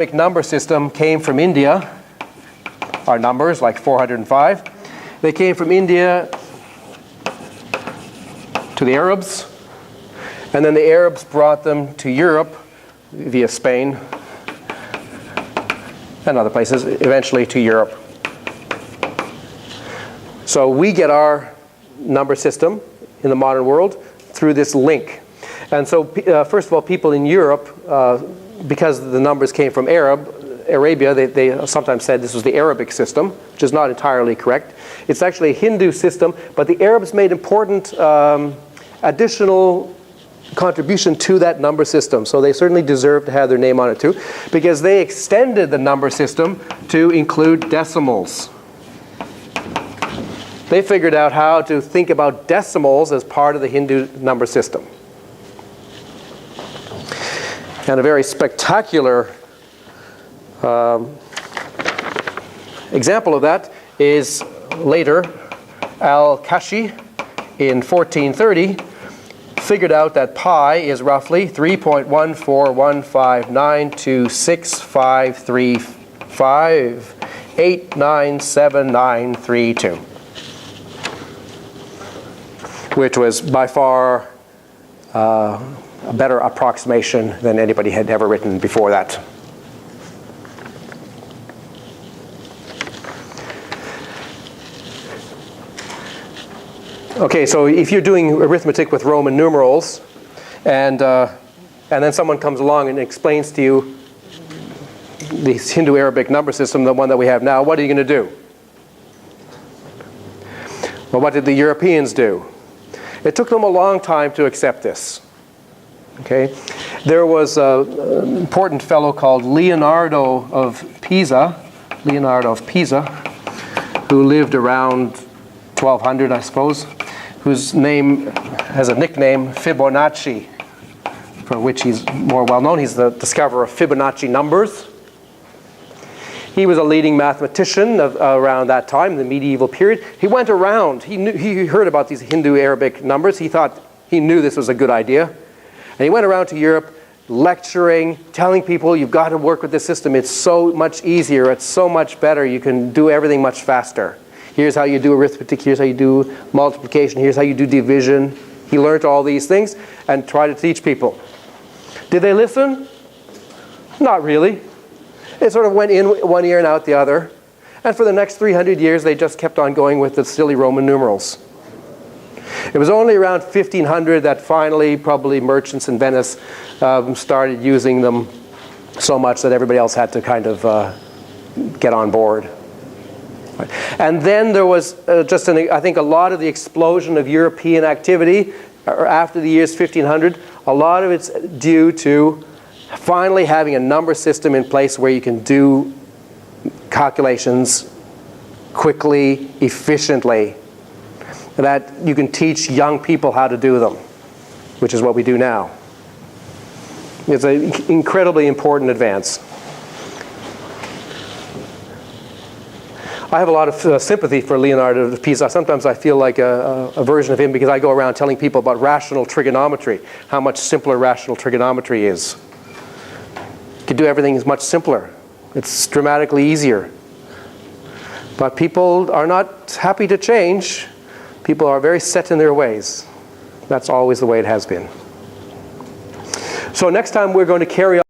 Arabic number system came from India. Our numbers, like 405. They came from India to the Arabs, and then the Arabs brought them to Europe via Spain and other places, eventually to Europe. So we get our number system in the modern world through this link. And so first of all, people in Europe, because the numbers came from Arabia, they sometimes said this was the Arabic system, which is not entirely correct. It's actually a Hindu system, but the Arabs made important additional contribution to that number system. So they certainly deserve to have their name on it too, because they extended the number system to include decimals. They figured out how to think about decimals as part of the Hindu number system. And a very spectacular example of that is later, Al-Kashi in 1430 figured out that pi is roughly 3.14159265358979932, which was by far a better approximation than anybody had ever written before that. Okay, so if you're doing arithmetic with Roman numerals, and then someone comes along and explains to you the Hindu-Arabic number system, the one that we have now, what are you going to do? Well, what did the Europeans do? It took them a long time to accept this. Okay, there was an important fellow called Leonardo of Pisa, who lived around 1200, I suppose, whose name has a nickname Fibonacci, for which he's more well known. He's the discoverer of Fibonacci numbers. He was a leading mathematician around that time, the medieval period. He went around, he heard about these Hindu-Arabic numbers. He thought he knew this was a good idea. And he went around to Europe lecturing, telling people, you've got to work with this system. It's so much easier. It's so much better. You can do everything much faster. Here's how you do arithmetic. Here's how you do multiplication. Here's how you do division. He learned all these things and tried to teach people. Did they listen? Not really. It sort of went in one ear and out the other. And for the next 300 years, they just kept on going with the silly Roman numerals. It was only around 1500 that finally, probably merchants in Venice started using them so much that everybody else had to kind of get on board. And then there was I think a lot of the explosion of European activity after the years 1500. A lot of it's due to finally having a number system in place where you can do calculations quickly, efficiently, that you can teach young people how to do them, which is what we do now. It's an incredibly important advance. I have a lot of sympathy for Leonardo of Pisa. Sometimes I feel like a version of him because I go around telling people about rational trigonometry, how much simpler rational trigonometry is. You can do everything much simpler. It's dramatically easier. But people are not happy to change. People are very set in their ways. That's always the way it has been. So next time we're going to carry on